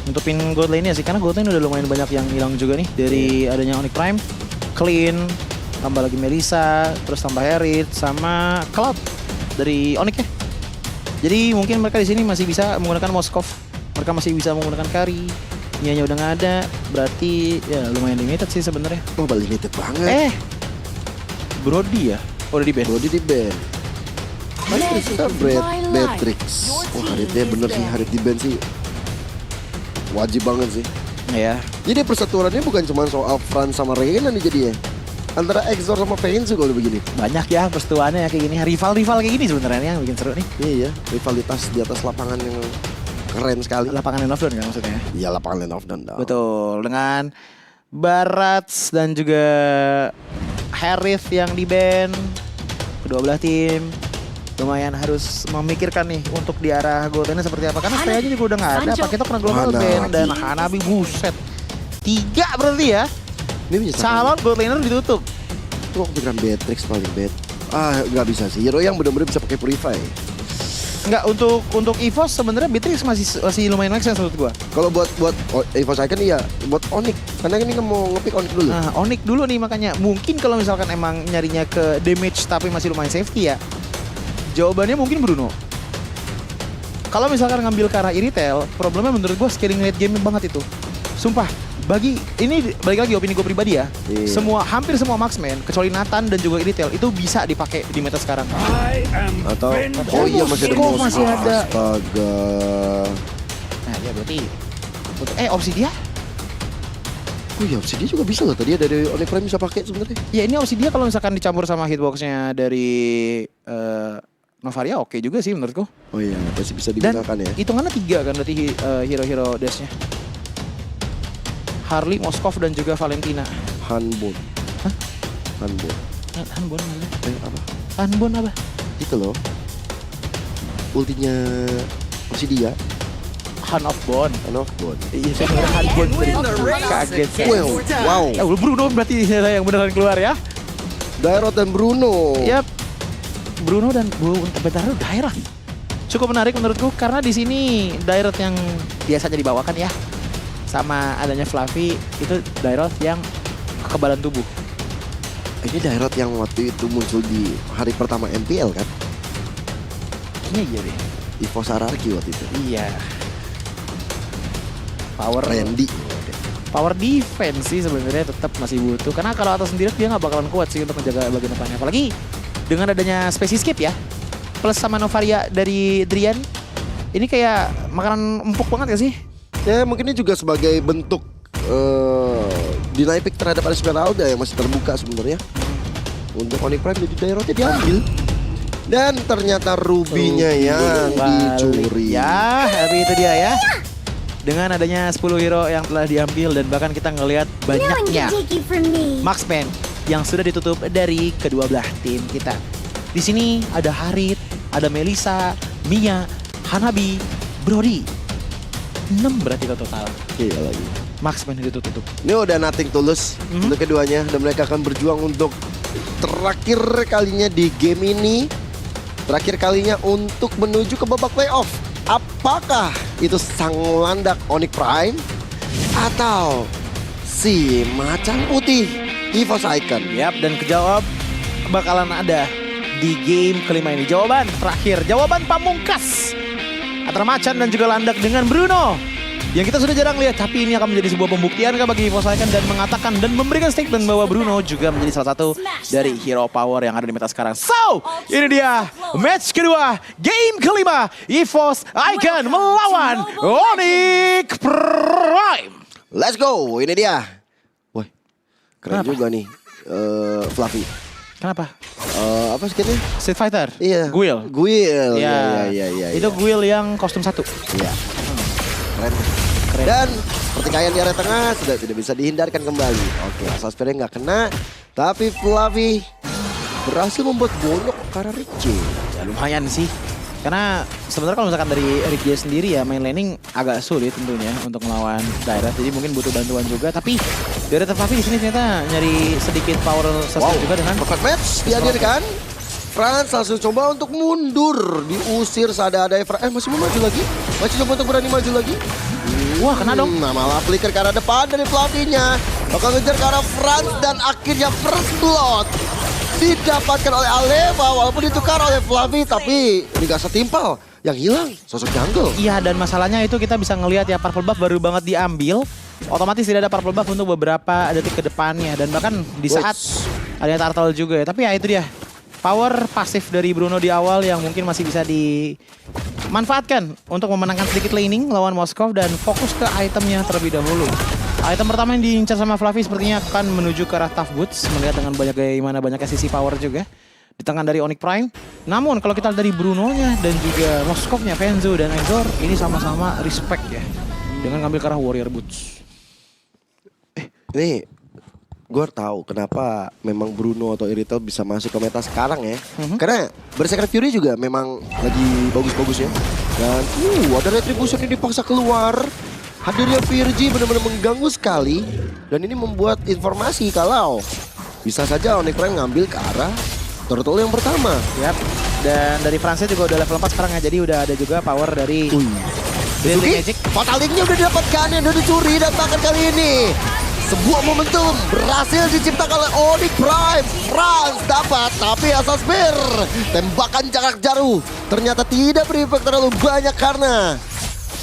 nutupin gold lane-nya sih, karena gold lane udah lumayan banyak yang hilang juga nih dari adanya Onyx Prime, Clean, tambah lagi Melissa, terus tambah Harriet sama Cloud dari Onyx ya. Jadi mungkin mereka di sini masih bisa menggunakan Moskov, mereka masih bisa menggunakan Kari. Nya udah nggak ada, berarti ya lumayan limited sih sebenarnya. Oh, limited banget. Brody ya? Oh, udah di ban. Brody di ban. Masih kita Beatrix. Wah, Harrietnya bener sih, Harriet di ban sih. Wajib banget sih. Ya. Jadi persatuannya bukan cuma soal Fran sama Reyna nih jadinya. Antara Exor sama Vayne sih kalau begini. Banyak ya persetuannya kayak gini, rival-rival kayak gini sebenarnya yang bikin seru nih. Iya, rivalitas di atas lapangan yang keren sekali. Lapangan Lane of Dawn kan maksudnya? Iya, lapangan Lane of Dawn. Betul, dengan Barats dan juga Harith yang di ban. Kedua belah tim lumayan harus memikirkan nih untuk di arah goldennya seperti apa. Karena saya aja juga udah nggak ada, Paketo kena global ban dan Hanabi buset. 3 berarti ya. Ini bisa calon gold laner ditutup. Tuh waktu kan Beatrix paling bad. Nggak bisa sih. Hero yang benar-benar bisa pakai Purify. Enggak, untuk EVOS sebenarnya Beatrix masih lumayan make sense menurut gua. Kalau buat EVOS Icon iya, buat Onyx. Karena ini mau ngepick Onyx dulu. Nah, Onyx dulu nih makanya. Mungkin kalau misalkan emang nyarinya ke damage tapi masih lumayan safety ya. Jawabannya mungkin Bruno. Kalau misalkan ngambil ke arah Irithel, problemnya menurut gua scaling late game banget itu. Sumpah, ini balik lagi opini gue pribadi ya. Iya. Hampir semua marksman kecuali Nathan dan juga Irithel itu bisa dipakai di meta sekarang. Atau iya masih ada Moskov masih ada. Astaga. Nah, ya berarti opsi dia? Oh iya, opsi dia juga bisa loh. Tadi dari Onyx Prime bisa pakai sebenarnya. Ya ini opsi dia kalau misalkan dicampur sama hitboxnya dari Novaria oke juga sih menurutku. Oh iya, pasti bisa Dan digunakan ya. hitungannya 3 kan berarti hero-hero dashnya. Harley, Moskov dan juga Valentina. Hanbon. Hah? Hanbon. Hanbon mana? Apa? Hanbon apa? Itu loh. Ultinya Obsidia. Han of Bond. Hanbon. Iya, saya kira Hanbon tadi. Kaget saya. Wow. Bruno berarti yang beneran keluar ya. Dairot dan Bruno. Yap. Bruno dan Bentaro Dairot. Cukup menarik menurutku karena di sini Dairot yang biasanya dibawakan ya. Sama adanya Fluffy itu Dairot yang kekebalan tubuh. Ini Dairot yang waktu itu muncul di hari pertama MPL kan? Iya deh. EVOS Hierarchy waktu itu. Iya. Power defense sih sebenarnya tetap masih butuh. Karena kalau atas sendiri dia nggak bakalan kuat sih untuk menjaga bagian depannya. Apalagi dengan adanya Space Escape ya. Plus sama Novaria dari Drian. Ini kayak makanan empuk banget ya sih? Ya mungkin ini juga sebagai bentuk deny pick terhadap Esmeralda yang masih terbuka sebenarnya. Untuk Onyx Prime jadi Dairotnya diambil. Dan ternyata Ruby-nya yang dicuri. Ya, tapi itu dia ya. Dengan adanya 10 hero yang telah diambil dan bahkan kita ngelihat banyaknya marksman yang sudah ditutup dari kedua belah tim kita. Di sini ada Harith, ada Melissa, Mia, Hanabi, Brody. 6 berarti total. Iya lagi. Marksman itu tutup. Ini udah nothing tulus untuk keduanya dan mereka akan berjuang untuk terakhir kalinya di game ini. Terakhir kalinya untuk menuju ke babak playoff. Apakah itu sang landak Onyx Prime atau si macan putih EVOS Icon? Yap, dan kejawab bakalan ada di game kelima ini. Jawaban terakhir, jawaban pamungkas antara macan dan juga landak dengan Bruno. Yang kita sudah jarang lihat, tapi ini akan menjadi sebuah pembuktian bagi EVOS Icon dan mengatakan dan memberikan statement bahwa Bruno juga menjadi salah satu dari hero power yang ada di meta sekarang. So, ini dia match kedua, game kelima, EVOS Icon melawan Onyx Prime. Let's go, ini dia. Wah, keren Kenapa? juga nih Fluffy. Kenapa? Apa skinnya? Street Fighter? Iya. Guil? Guil, Iya. iya. Itu Guil yang kostum 1. Iya. Keren. Dan pertikaian di area tengah sudah tidak bisa dihindarkan kembali. Oke, asal sepeda nggak kena. Tapi Fluffy berhasil membuat bonyok karena Ricky. Ya lumayan sih. Karena sebenarnya kalau misalkan dari Ricky sendiri ya main laning agak sulit tentunya untuk melawan Dairot. Jadi mungkin butuh bantuan juga. Tapi dari Fluffy di sini ternyata nyari sedikit power sustain juga dengan perfect match dihadirkan. Franz langsung coba untuk mundur, diusir sada-ada masih mau maju lagi, masih coba untuk berani maju lagi. Wah, kena dong. Nah, malah flicker ke arah depan dari Fluffy-nya. Bakal ngejar ke arah Franz dan akhirnya first blood didapatkan oleh Aleva walaupun ditukar oleh Fluffy, tapi ini gak setimpal. Yang hilang sosok jungle. Iya, dan masalahnya itu kita bisa ngelihat ya purple buff baru banget diambil. Otomatis tidak ada purple buff untuk beberapa detik ke depannya. Dan bahkan di saat ada turtle juga ya. Tapi ya itu dia. Power pasif dari Bruno di awal yang mungkin masih bisa dimanfaatkan untuk memenangkan sedikit laning lawan Moskov dan fokus ke itemnya terlebih dahulu. Item pertama yang diincar sama Fluffy sepertinya akan menuju ke arah Tough Boots. Melihat dengan banyaknya sisi power juga di tangan dari Onyx Prime. Namun kalau kita lihat dari Bruno-nya dan juga Moskovnya, Fenzo dan Exor, ini sama-sama respect ya. Dengan ngambil ke arah Warrior Boots. Ini gue tahu kenapa memang Bruno atau Irithel bisa masuk ke meta sekarang ya. Karena Berserker Fury juga memang lagi bagus-bagusnya. Dan ada Retribution yang dipaksa keluar. Hadirnya Virgi benar-benar mengganggu sekali. Dan ini membuat informasi kalau bisa saja Onyx Prime ngambil ke arah turtle yang pertama. Yap. Dan dari Franz juga udah level 4 sekarang ya. Jadi udah ada juga power dari Deadly Magic. Fatal Link-nya udah didapatkan yang udah dicuri dan bahkan kali ini sebuah momentum berhasil diciptakan oleh Onyx Prime. Franz dapat, tapi Asal Spear tembakan jarak jauh ternyata tidak berefek terlalu banyak karena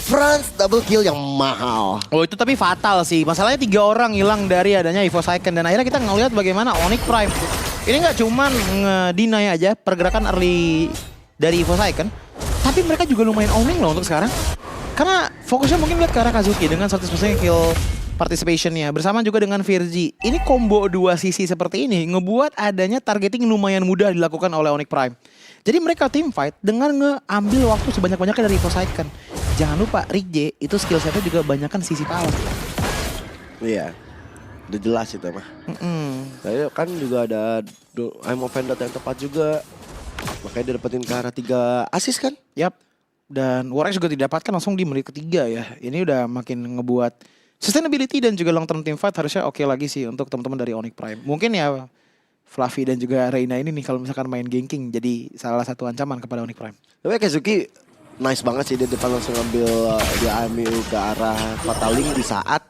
Franz double kill yang mahal. Oh itu tapi fatal sih. Masalahnya 3 orang hilang dari adanya Evo Second. Dan akhirnya kita ngelihat bagaimana Onyx Prime ini nggak cuman nge-deny aja pergerakan early dari Evo Second, tapi mereka juga lumayan owning loh untuk sekarang. Karena fokusnya mungkin lihat ke arah Kazuki dengan 100% kill participation-nya bersama juga dengan Virgi. Ini combo 2 sisi seperti ini ngebuat adanya targeting lumayan mudah dilakukan oleh Onyx Prime. Jadi mereka team fight dengan ngeambil waktu sebanyak-banyaknya dari Evo Second. Jangan lupa Rick J itu skill setnya juga banyakkan sisi power. Iya, udah jelas itu mah. Saya kan juga ada I'm offended yang tepat juga. Makanya dia dapetin ke arah 3 assist kan? Yap. Dan Warx juga didapatkan langsung di menit ketiga ya. Ini udah makin ngebuat sustainability dan juga long term team fight harusnya oke lagi sih untuk teman-teman dari Onyx Prime. Mungkin ya Fluffy dan juga Reina ini nih kalau misalkan main ganking jadi salah satu ancaman kepada Onyx Prime. Tapi Kazuki nice banget sih dia depan langsung ngambil dia ambil ke arah Fatal Link di saat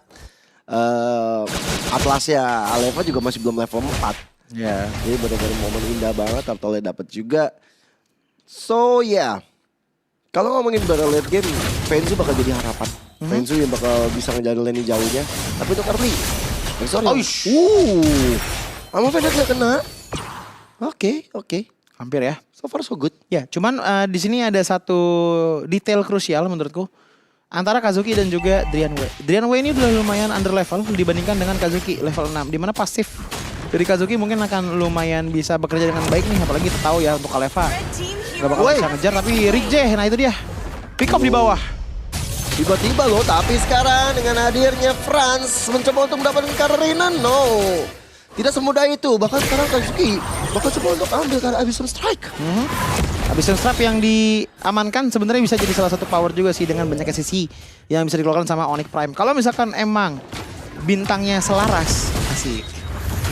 Atlasnya Aleva juga masih belum level 4. Ya. Jadi benar-benar momen indah banget, turtle dapat juga. So yeah. Kalau ngomongin bareng late game, Fenzo bakal jadi harapan. Fenzo yang bakal bisa ngejalan lane jauhnya. Tapi untuk early. Sorry. Sama Fenzo gak kena. Oke. Hampir ya. So far so good. Ya, cuman di sini ada satu detail krusial menurutku antara Kazuki dan juga Drian Wei. Drian Wei ini udah lumayan under level dibandingkan dengan Kazuki level 6, di mana pasif dari Kazuki mungkin akan lumayan bisa bekerja dengan baik nih, apalagi kita tahu ya untuk Aleva gak bakal bisa ngejar, tapi Rick J, nah itu dia pick up di bawah. Tiba-tiba loh, tapi sekarang dengan hadirnya Franz mencoba untuk mendapatkan Karina, no. Tidak semudah itu, bahkan sekarang Kazuki bakal coba untuk ambil karena Abyssal Strike. Abyssal Strike yang diamankan sebenarnya bisa jadi salah satu power juga sih dengan banyaknya sisi yang bisa dikeluarkan sama Onyx Prime. Kalau misalkan emang bintangnya selaras, asik.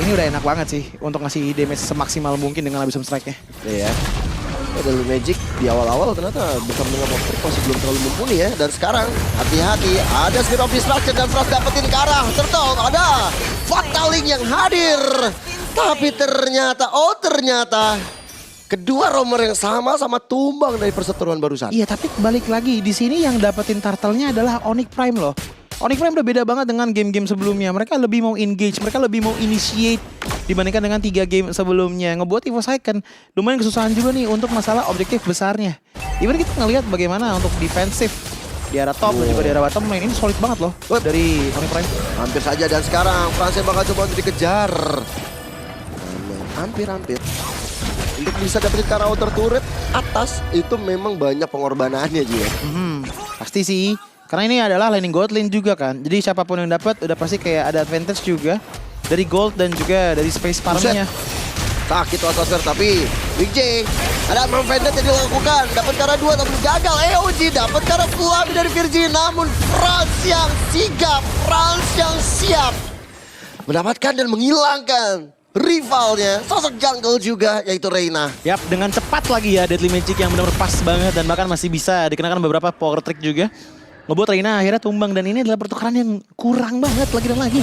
Ini udah enak banget sih untuk ngasih damage semaksimal mungkin dengan Abyssal Strike-nya. Iya. Ada Magic di awal-awal ternyata bersama dengan Moxtrick masih belum terlalu mumpuni ya. Dan sekarang hati-hati, ada Spirit of Destruction dan Frost dapetin ke arah Turtle. Ada Fatal Link yang hadir. Tapi ternyata kedua romer yang sama tumbang dari perseteruan barusan. Iya, tapi balik lagi di sini yang dapetin turtle-nya adalah Onyx Prime loh. Onyx Prime udah beda banget dengan game-game sebelumnya. Mereka lebih mau engage, mereka lebih mau initiate dibandingkan dengan 3 game sebelumnya. Ngebuat Evo Second lumayan kesusahan juga nih untuk masalah objektif besarnya. Even kita ngelihat bagaimana untuk defensif di arah top dan juga di arah bottom lane ini solid banget loh dari Onyx Prime. Hampir saja dan sekarang Franz bakal coba untuk dikejar. Hampir. Untuk bisa dapetin ke arah outer turret atas itu memang banyak pengorbanannya juga. Pasti sih. Karena ini adalah laning gold lane juga kan. Jadi siapapun yang dapat udah pasti kayak ada advantage juga dari gold dan juga dari space farmnya. Sakit Wasser tapi Big J ada Manfendet yang dilakukan. Dapat cara 2 tapi gagal. EOG dapat cara Fluffy dari Virgin. Namun Franz yang sigap, Franz yang siap mendapatkan dan menghilangkan rivalnya, sosok jungle juga yaitu Reina. Yap, dengan cepat lagi ya Deadly Magic yang benar-benar pas banget dan bahkan masih bisa dikenakan beberapa power trick juga. ngebuat Reina akhirnya tumbang. Dan ini adalah pertukaran yang kurang banget lagi dan lagi.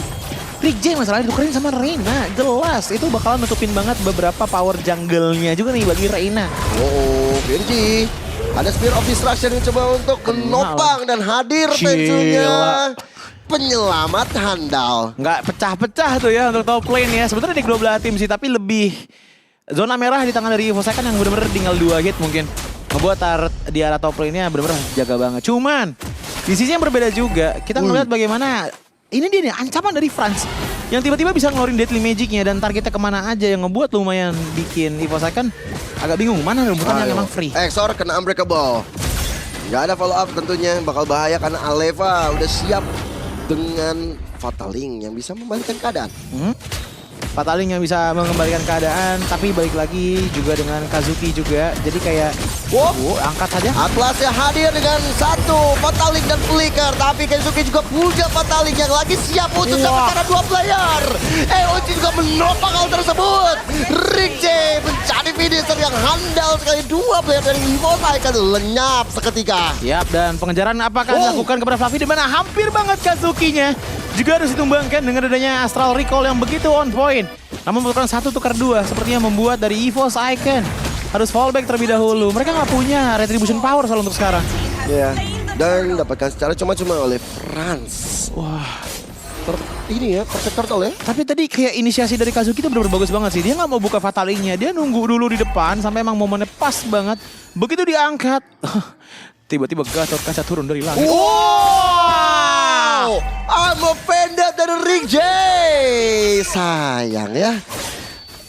Rick J masalahnya ditukerin sama Reina. Jelas itu bakalan nutupin banget beberapa power jungle-nya juga nih bagi Reina. Oh, Virgi. Ada Spear of Destruction yang coba untuk menopang dan hadir tentunya. Penyelamat handal. Nggak pecah-pecah tuh ya untuk top lane ya. Sebenarnya di kedua belah tim sih, tapi lebih zona merah di tangan dari Evo Second yang bener-bener tinggal 2 hit mungkin. Ngebuat turret di arah top lane-nya bener-bener jaga banget. Cuman di sisi yang berbeda juga, kita ngeliat bagaimana ini dia nih ancaman dari Franz yang tiba-tiba bisa ngeluarin Deadly Magic-nya dan targetnya kemana aja yang ngebuat lumayan bikin Evo Second agak bingung mana rumputan yang emang free. Exor kena Unbreakable. Nggak ada follow up tentunya, bakal bahaya karena Aleva udah siap dengan Fataling yang bisa membalikkan keadaan. Fataling yang bisa mengembalikan keadaan, tapi balik lagi juga dengan Kazuki juga. Jadi kayak, angkat saja. Atlasnya hadir dengan satu Fataling dan Flicker, tapi Kazuki juga punya Fataling yang lagi siap untuk dapat cara 2 player. EOG juga menopang hal tersebut. Rick J menjadi finisher yang handal sekali. 2 player dari Evo akan lenyap seketika. Yap, dan pengejaran apakah dilakukan kepada Fluffy, di mana hampir banget Kazuki-nya juga harus ditumbangkan dengan adanya Astral Recall yang begitu on point. Namun membutuhkan 1 tukar 2 sepertinya membuat dari EVO's Icon harus fallback terlebih dahulu. Mereka nggak punya retribution power soal untuk sekarang. Iya, dan dapatkan secara cuma-cuma oleh Franz. Wah, ini ya, perfect turtle ya. tapi tadi kayak inisiasi dari Kazuki itu benar-benar bagus banget sih. Dia nggak mau buka Fatalingnya, dia nunggu dulu di depan sampai emang momennya pas banget. Begitu diangkat, tiba-tiba Gatot Kaca turun dari langit. Wow! I'm offended dari Rick J. Sayang ya.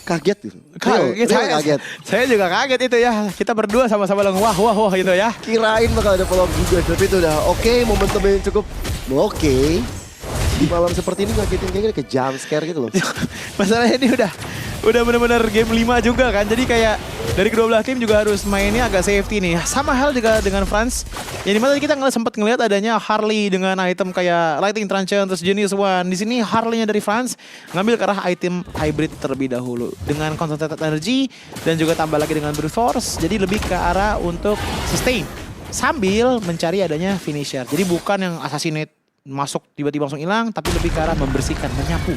Kaget gitu. Kaget. Saya juga kaget itu ya. Kita berdua sama-sama bilang wah gitu ya. Kirain bakal ada follow up juga, tapi itu udah oke, momentumnya cukup oke. Di malam seperti ini ngagetin kayak ke jump scare gitu loh. Masalahnya ini udah benar-benar game 5 juga kan. Jadi kayak dari kedua belah tim juga harus mainnya agak safety nih. Sama hal juga dengan Franz. Yang dimana tadi kita sempat ngelihat adanya Harley dengan item kayak Lightning Truncheon terus Genius One. Di sini Harley-nya dari Franz ngambil ke arah item hybrid terlebih dahulu dengan concentrated energy dan juga tambah lagi dengan brute force. Jadi lebih ke arah untuk sustain sambil mencari adanya finisher. Jadi bukan yang assassinate masuk tiba-tiba langsung hilang, tapi lebih ke arah membersihkan, menyapu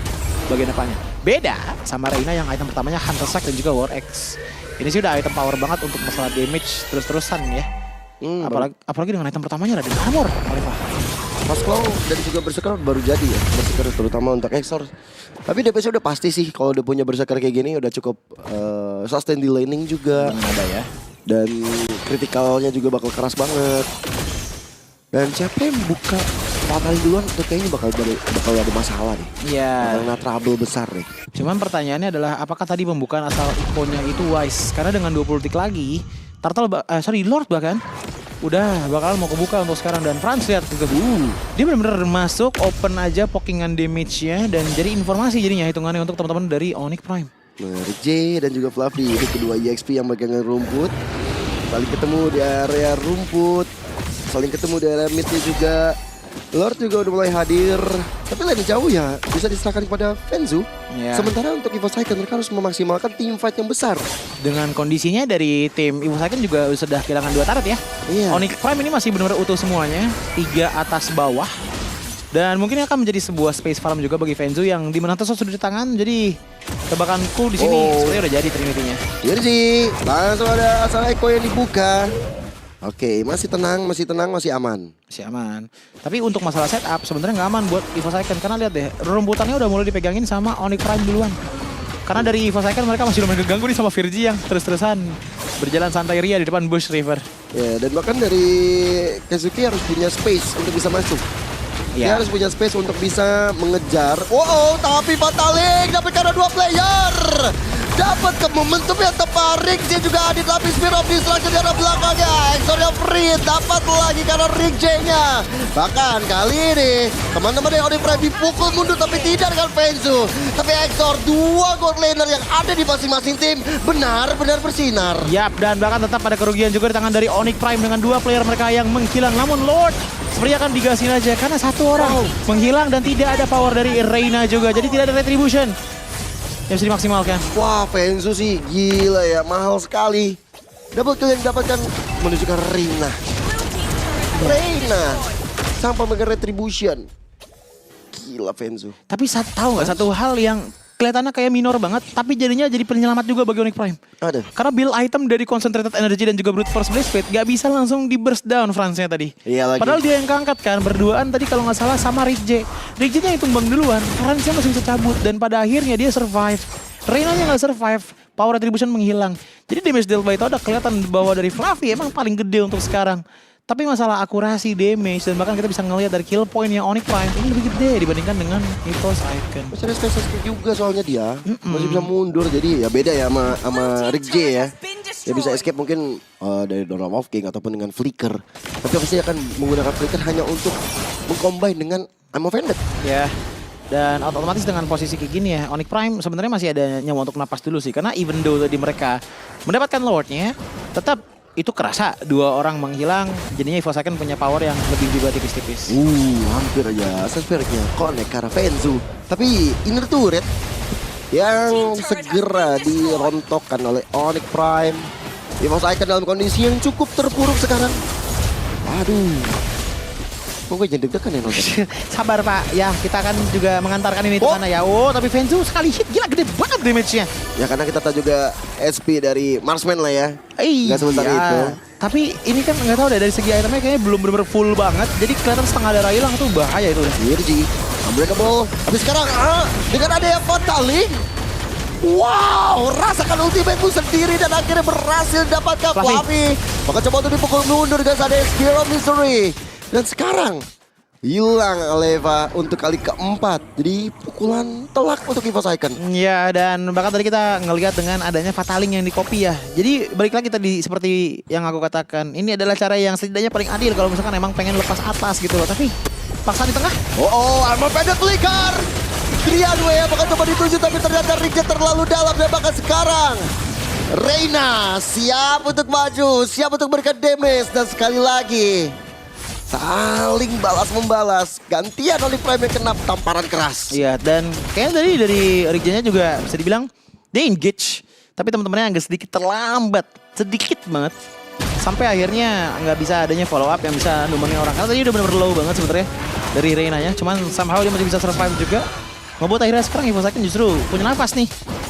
bagian depannya. Beda sama Reina yang item pertamanya Hunter Sack dan juga War Axe. Ini sih udah item power banget untuk masalah damage terus-terusan ya. Apalagi dengan item pertamanya Raden Armor. Fast Claw dan juga Berserker baru jadi ya. Berserker terutama untuk Exor. Tapi DPS udah pasti sih kalau udah punya Berserker kayak gini udah cukup sustain di laning juga. Ada ya. Dan kritikalnya juga bakal keras banget. Dan siapa yang buka Fataling duluan itu kayaknya bakal ada masalah nih. Iya. Bakal trouble besar nih. Cuman pertanyaannya adalah apakah tadi pembukaan asal ikonnya itu wise? Karena dengan 20 detik lagi, Lord bahkan udah bakalan mau kebuka untuk sekarang. Dan Franz lihat juga, dia benar-benar masuk open aja pokingan damage-nya dan jadi informasi jadinya hitungannya untuk teman-teman dari Onyx Prime. Rick J dan juga Fluffy itu kedua EXP yang pegangan rumput. Saling ketemu di area rumput, saling ketemu di area midnya juga. Lord juga udah mulai hadir, tapi lagi jauh ya bisa diserahkan kepada Fenzu. Yeah. Sementara untuk Evo Second mereka harus memaksimalkan team fight yang besar. Dengan kondisinya dari tim Evo Second juga sudah kehilangan 2 turret ya. Iya. Onyx Prime ini masih benar-benar utuh semuanya, 3 atas bawah. Dan mungkin akan menjadi sebuah space farm juga bagi Fenzu yang dimana sudah di tangan. Jadi tebakan cool di sini sebenarnya udah jadi Trinity-nya. Jadi langsung ada asal Eko yang dibuka. Oke, masih tenang, masih aman. Masih aman. Tapi untuk masalah setup sebenarnya nggak aman buat Evo Second. Karena lihat deh, rumputannya udah mulai dipegangin sama Onyx Prime duluan. Karena dari Evo Second mereka masih lumayan keganggu nih sama Virgi yang terus-terusan berjalan santai ria di depan Bush River. Ya, dan bahkan dari Kazuki harus punya space untuk bisa masuk. Dia harus punya space untuk bisa mengejar. Tapi Fataling dapat karena 2 player. Dapat ke momentum yang tepat. Rick J juga hadir lapis Spear of Destruction di arah belakangnya. Exor yang free dapat lagi karena Rick J-nya. Bahkan kali ini teman-teman yang Onyx Prime dipukul mundur tapi tidak dengan Fenzu. Tapi Exor 2 gold laner yang ada di masing-masing tim benar-benar bersinar. Yap, dan bahkan tetap ada kerugian juga di tangan dari Onyx Prime dengan 2 player mereka yang menghilang. Namun Lord sepertinya akan digasin aja karena 1 orang menghilang dan tidak ada power dari Reina juga. Jadi tidak ada retribution yang bisa dimaksimalkan. Wah, Fenzu sih gila ya, mahal sekali. Double kill yang didapatkan menuju ke Reina. sampai dengan Retribution. Gila Fenzu. Tapi tahu nggak satu hal yang kelihatannya kayak minor banget, tapi jadinya jadi penyelamat juga bagi Onyx Prime. Ada. Karena build item dari Concentrated Energy dan juga Brute Force Blaze Blade gak bisa langsung di burst down Franz-nya tadi. Iya lagi. Padahal dia yang keangkat kan, berduaan tadi kalau nggak salah sama Rick J. Rick J-nya yang tumbang duluan, Franz-nya masih bisa cabut dan pada akhirnya dia survive. Reina-nya nggak survive, power retribution menghilang. Jadi damage dealt by Toda kelihatan bahwa dari Fluffy emang paling gede untuk sekarang. Tapi masalah akurasi damage dan bahkan kita bisa ngelihat dari kill point-nya Onyx Prime ini lebih gede dibandingkan dengan EVOS Icon. Masih ada space juga soalnya dia. Masih bisa mundur, jadi ya beda ya sama Rick J ya. Ya bisa escape mungkin dari Dorm of King ataupun dengan Flicker. Tapi pasti akan menggunakan Flicker hanya untuk mengcombine dengan Ammo Vended. Ya. Dan otomatis dengan posisi kayak gini ya, Onyx Prime sebenarnya masih ada nyawa untuk napas dulu sih. Karena even though tadi mereka mendapatkan Lord-nya, tetap itu kerasa dua orang menghilang, jadinya EVOS Icon punya power yang lebih juga tipis-tipis. Hampir aja Suspectnya connect ke arah Fenzu. Tapi inner turret yang segera dirontokkan oleh Onyx Prime. EVOS Icon dalam kondisi yang cukup terpuruk sekarang. Aduh. Kok gue jadi deg-degan ya nonton? Sabar Pak, ya kita akan juga mengantarkan ini ke sana ya. Oh, tapi Fenzu sekali hit gila gede banget damage-nya. Ya karena kita tahu juga SP dari Marksman lah ya. Nggak sebesar itu. Tapi ini kan nggak tahu deh dari segi itemnya kayaknya belum benar-benar full banget. Jadi kelihatan setengah darah hilang tuh bahaya itu udah. Virgi, unbreakable. Tapi sekarang dengan ada yang fataling. Wow, rasakan ultimate-mu sendiri dan akhirnya berhasil dapatkan Fluffy. Maka coba untuk dipukul mundur guys, ada Spear of Mystery. Dan sekarang hilang Aleva untuk kali keempat. Jadi pukulan telak untuk EVOS Icon. Ya, dan bahkan tadi kita ngelihat dengan adanya Fataling yang di copy ya. Jadi balik lagi tadi seperti yang aku katakan, ini adalah cara yang setidaknya paling adil kalau misalkan emang pengen lepas atas gitu loh. Tapi paksa di tengah. Ammo Vended Flicker. Triadway yang bakal coba dituju tapi ternyata Rick terlalu dalam dan bahkan sekarang Reina siap untuk maju, siap untuk berikan damage dan sekali lagi saling balas-membalas. Gantian Onyx Prime yang kena tamparan keras. Iya, dan kayaknya dari Rick-nya juga bisa dibilang dia engage. Tapi teman-temannya agak sedikit terlambat. Sedikit banget. Sampai akhirnya nggak bisa adanya follow up yang bisa numbangin orang. Karena tadi udah bener-bener low banget sebenarnya dari Reina-nya. Cuman somehow dia masih bisa survive juga. Ngebuat akhirnya sekarang EVOS Icon justru punya nafas nih.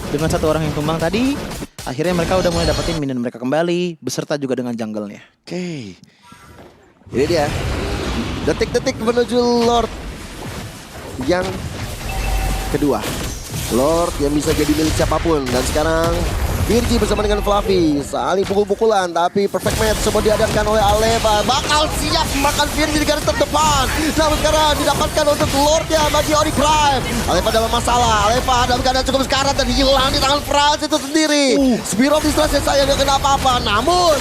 Dengan satu orang yang tumbang tadi, akhirnya mereka udah mulai dapetin minion mereka kembali. Beserta juga dengan jungle-nya. Oke. Ini dia. Detik-detik menuju Lord yang kedua. Lord yang bisa jadi milik siapapun. Dan sekarang Virgi bersama dengan Fluffy saling pukul-pukulan, tapi perfect match coba diadakan oleh Aleva. Bakal siap makan Virgi di garis terdepan. Namun sekarang didapatkan untuk Lordnya bagi Onyx Prime. Aleva dalam masalah. Aleva dalam keadaan cukup sekarat dan hilang di tangan Franz itu sendiri. Spear of Distress saya nggak kena apa-apa. Namun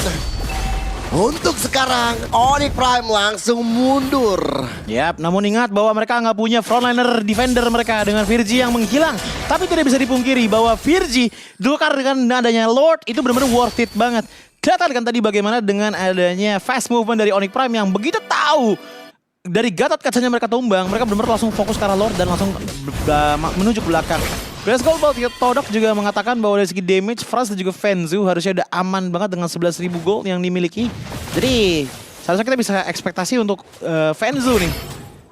untuk sekarang Onyx Prime langsung mundur. Yap, namun ingat bahwa mereka nggak punya frontliner defender mereka dengan Virgi yang menghilang. Tapi tidak bisa dipungkiri bahwa Virgi dukar dengan adanya Lord itu benar-benar worth it banget. Kelihatan kan tadi bagaimana dengan adanya fast movement dari Onyx Prime yang begitu tahu dari Gatot kacanya mereka tumbang, mereka benar-benar langsung fokus ke arah Lord dan langsung menuju ke belakang. Best Gold Todok juga mengatakan bahwa dari segi damage, Franz dan juga Fenzu harusnya udah aman banget dengan 11.000 gold yang dimiliki. Jadi seharusnya kita bisa ekspektasi untuk Fenzu nih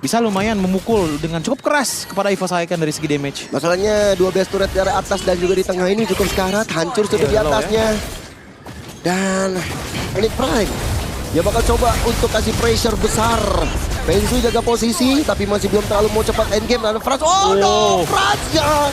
bisa lumayan memukul dengan cukup keras kepada EVOS Icon dari segi damage. Masalahnya dua base turret dari atas dan juga di tengah ini cukup sekarat, hancur sudah di atasnya. Dan Onyx Prime dia bakal coba untuk kasih pressure besar. Fenzu jaga posisi tapi masih belum terlalu mau cepat endgame. Dan Franz, no, Franz ya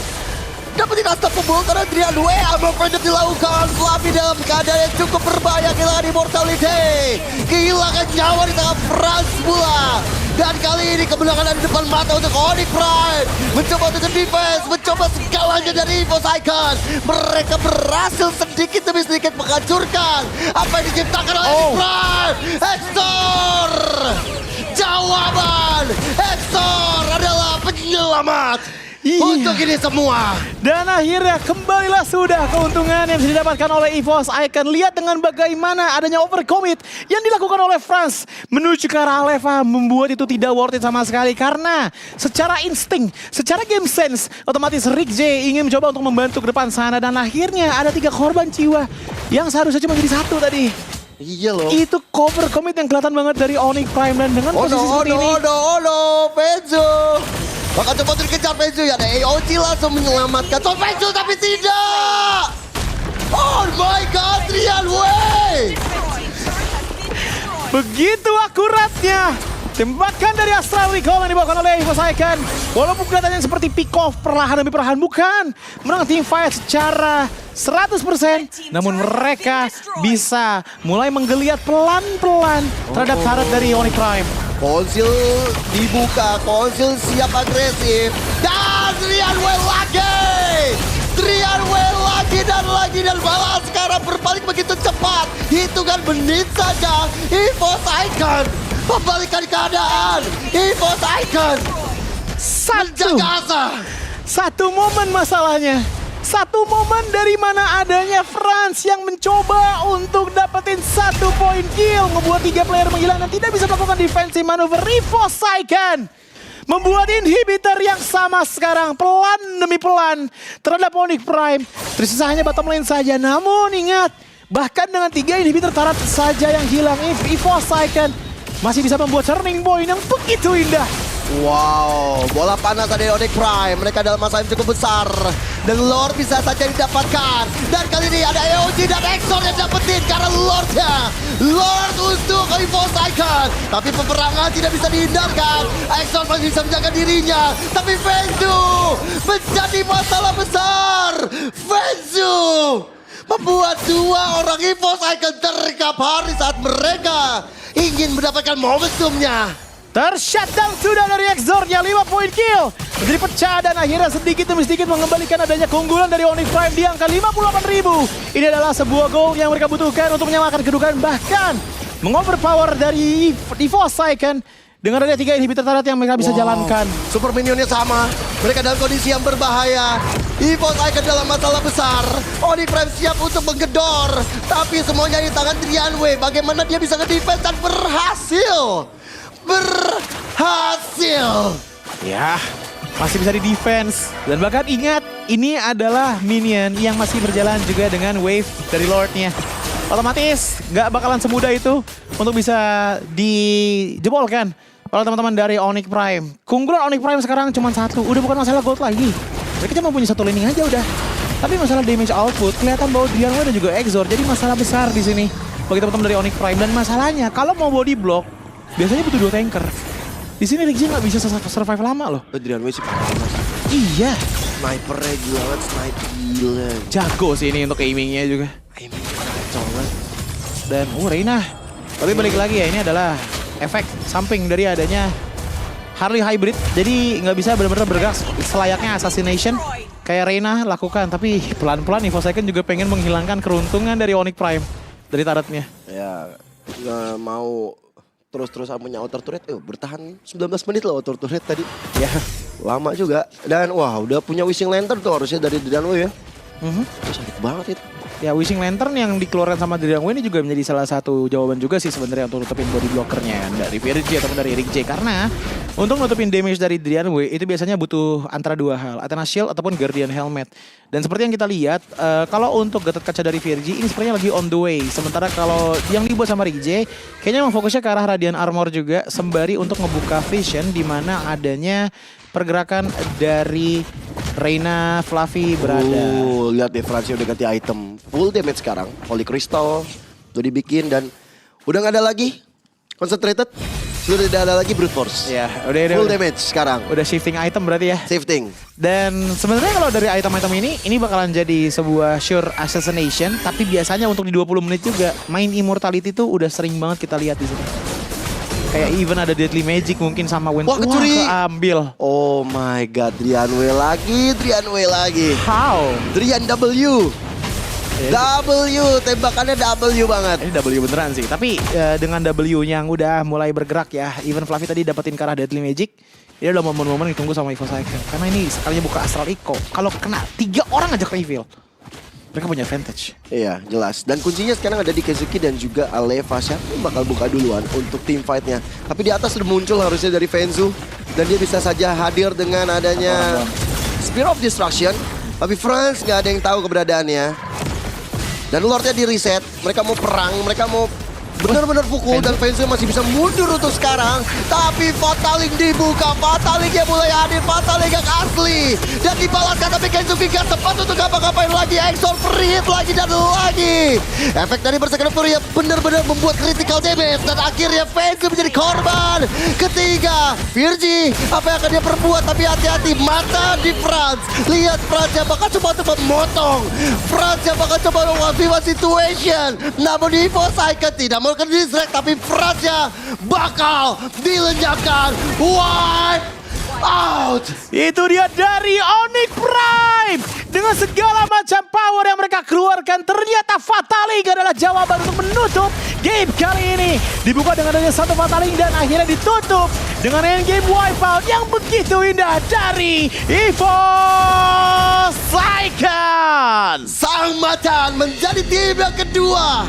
dapetin unstoppable karena Triadway Ammo Vended dilakukan. Fluffy dalam keadaan yang cukup berbahaya, kehilangan immortality, kehilangan nyawa di tengah Franz pula. Dan kali ini kemenangan di depan mata untuk Onyx Prime. Mencoba untuk defense, mencoba segalanya dari EVOS Icon. Mereka berhasil sedikit demi sedikit menghancurkan apa yang diciptakan oleh Onyx Prime. Hector! Jawaban! Hector adalah penyelamat untuk ini semua. Dan akhirnya kembalilah sudah keuntungan yang bisa didapatkan oleh EVOS Icon. Lihat dengan bagaimana adanya overcommit yang dilakukan oleh Franz menuju ke arah Aleva membuat itu tidak worth it sama sekali. Karena secara insting, secara game sense, otomatis Rick J ingin mencoba untuk membantu ke depan sana. Dan akhirnya ada 3 korban jiwa yang seharusnya cuma jadi 1 tadi. Iya loh. Itu cover commit yang kelihatan banget dari Onyx Prime. Dan dengan Oh posisi seperti ini, no, Fenzu. Bakal coba dikejar Fenzu ya. Ada AOG langsung menyelamatkan. So Fenzu tapi tidak. Oh my god, Drian Wei. begitu akuratnya tembakan dari Astral Recall yang dibawakan oleh EVOS Icon. Walaupun kelihatannya seperti pick off perlahan demi perlahan, bukan. Menang team fight secara 100%. Namun mereka bisa mulai menggeliat pelan-pelan terhadap turret dari Onyx Prime. Konsil dibuka, Konsil siap agresif. Dan Drian Wei lagi. Drian Wei lagi dan malah sekarang berbalik begitu cepat. Hitungan menit saja. EVOS Icon membalikan keadaan. EVOS Icon menjaga asa. Satu momen masalahnya. Satu momen dari mana adanya France yang mencoba untuk dapetin 1 poin kill. Ngebuat 3 player menghilang dan tidak bisa melakukan defensive maneuver. EVOS Icon membuat inhibitor yang sama sekarang pelan demi pelan terhadap Onyx Prime. Tersisa hanya bottom lane saja. Namun ingat, bahkan dengan 3 inhibitor turret saja yang hilang, EVOS Icon masih bisa membuat turning point yang begitu indah. Wow, bola panas dari Onyx Prime. Mereka dalam masa yang cukup besar. Dan Lord bisa saja didapatkan. Dan kali ini ada AOG dan Exor yang dapetin karena Lordnya. Lord untuk EVOS Icon. Tapi peperangan tidak bisa dihindarkan. Exor masih bisa menjaga dirinya. Tapi Fenzu menjadi masalah besar. Fenzu membuat 2 orang EVOS Icon terkap hari saat mereka ingin mendapatkan momentumnya. Tershutdown sudah dari Exor-nya, 5 poin kill. Menjadi pecah dan akhirnya sedikit demi sedikit mengembalikan adanya keunggulan dari Onyx Prime di angka 58.000. Ini adalah sebuah goal yang mereka butuhkan untuk menyamakan kedudukan, bahkan mengoverpower dari EVOS Icon dengan ada 3 inhibitor turret yang mereka bisa jalankan. Super minionnya sama. Mereka dalam kondisi yang berbahaya. EVOS Icon dalam masalah besar. Onyx Prime siap untuk menggedor. Tapi semuanya di tangan Drian Wei. Bagaimana dia bisa nge-defense dan berhasil. Ya, masih bisa di defense. Dan bahkan ingat, ini adalah minion yang masih berjalan juga dengan wave dari Lordnya. Otomatis nggak bakalan semudah itu untuk bisa dijebolkan oleh teman-teman dari Onyx Prime. Keunggulan Onyx Prime sekarang cuma 1, udah bukan masalah gold lagi. Mereka cuma punya 1 laning aja udah. Tapi masalah damage output, kelihatan bahwa Drian Wei dan juga Exor jadi masalah besar di sini bagi teman-teman dari Onyx Prime. Dan masalahnya, kalau mau body block, biasanya butuh 2 tanker. Di sini Riggy nggak bisa survive lama loh. Drian Wei sih. Iya. Snipernya gila banget, sniper gila. Jago sih ini untuk aimingnya juga. Aimingnya kacau banget. Dan Reina. Tapi balik lagi ya, ini adalah efek samping dari adanya Harley Hybrid. Jadi nggak bisa benar-benar bergerak selayaknya Assassination kayak Reina lakukan. Tapi pelan-pelan EVOS Icon juga pengen menghilangkan keruntungan dari Onyx Prime dari turretnya. Ya, nggak mau terus-terusan punya outer turret. Bertahan 19 menit loh outer turret tadi. Ya, lama juga. Dan wah, udah punya Wishing Lantern tuh harusnya dari Drian Wei ya. Sakit banget itu. Ya, Wishing Lantern yang dikeluarkan sama Drian Wei ini juga menjadi salah satu jawaban juga sih sebenarnya untuk nutupin body blockernya dari VRG ataupun dari Rick J. Karena untuk nutupin damage dari Drian Wei itu biasanya butuh antara 2 hal, Athena Shield ataupun Guardian Helmet. Dan seperti yang kita lihat, kalau untuk Gatot Kaca dari VRG ini sepertinya lagi on the way. Sementara kalau yang dibuat sama Rick J, kayaknya memang fokusnya ke arah Radiant Armor juga sembari untuk ngebuka vision di mana adanya pergerakan dari Reina Fluffy berada. Lihat deh, Francia udah ganti item. Full damage sekarang. Holy Crystal udah dibikin dan udah nggak ada lagi concentrated. Sudah tidak ada lagi brute force. Ya, udah full damage sekarang. Udah shifting item berarti ya. Shifting. Dan sebenarnya kalau dari item-item ini bakalan jadi sebuah sure assassination, tapi biasanya untuk di 20 menit juga main immortality tuh udah sering banget kita lihat di sini. Kayak even ada Deadly Magic mungkin sama Wind. Wah, kecuri. Keambil. Oh my god, Drian Wei lagi. How? Drian W. W, tembakannya W banget. Ini W beneran sih, tapi dengan W yang udah mulai bergerak ya. Even Fluffy tadi dapetin ke arah Deadly Magic. Ini udah momen-momen ditunggu sama EVOS Icon. Karena ini sekalinya buka Astral Echo. Kalau kena 3 orang aja reveal, mereka punya advantage. Iya, jelas. Dan kuncinya sekarang ada di Kezuki dan juga Aleva. Siapa yang bakal buka duluan untuk team fight-nya. Tapi di atas sudah muncul harusnya dari Fenzu. Dan dia bisa saja hadir dengan adanya Spear of Destruction. Tapi France nggak ada yang tahu keberadaannya. Dan Lordnya di reset. Mereka mau perang, mereka mau benar-benar pukul dan Fenzo masih bisa mundur untuk sekarang. Tapi Fataling dibuka, Fataling yang mulai hadir, Fataling yang asli. Dan dibalaskan tapi Kensuke gak sempat untuk ngapa-ngapain lagi. Exor free hit lagi dan lagi. Efek dari Berserker Fury yang benar-benar membuat critical damage. Dan akhirnya Fenzo menjadi korban ketiga. Virgi, apa yang akan dia perbuat? Tapi hati-hati, mata di Franz. Lihat Franz yang bakal coba untuk memotong. Franz yang bakal coba mengaktifkan situation. Namun di Evo Cycle tidak mau distract, tapi Franz yang bakal dilenyapkan. Wipe out. Itu dia dari Onyx Prime. Dengan segala macam power yang mereka keluarkan, ternyata Fataling adalah jawaban untuk menutup game kali ini. Dibuka dengan adanya satu Fataling dan akhirnya ditutup dengan endgame wipeout yang begitu indah dari Evo Cycle. Sang Macan menjadi tim yang kedua.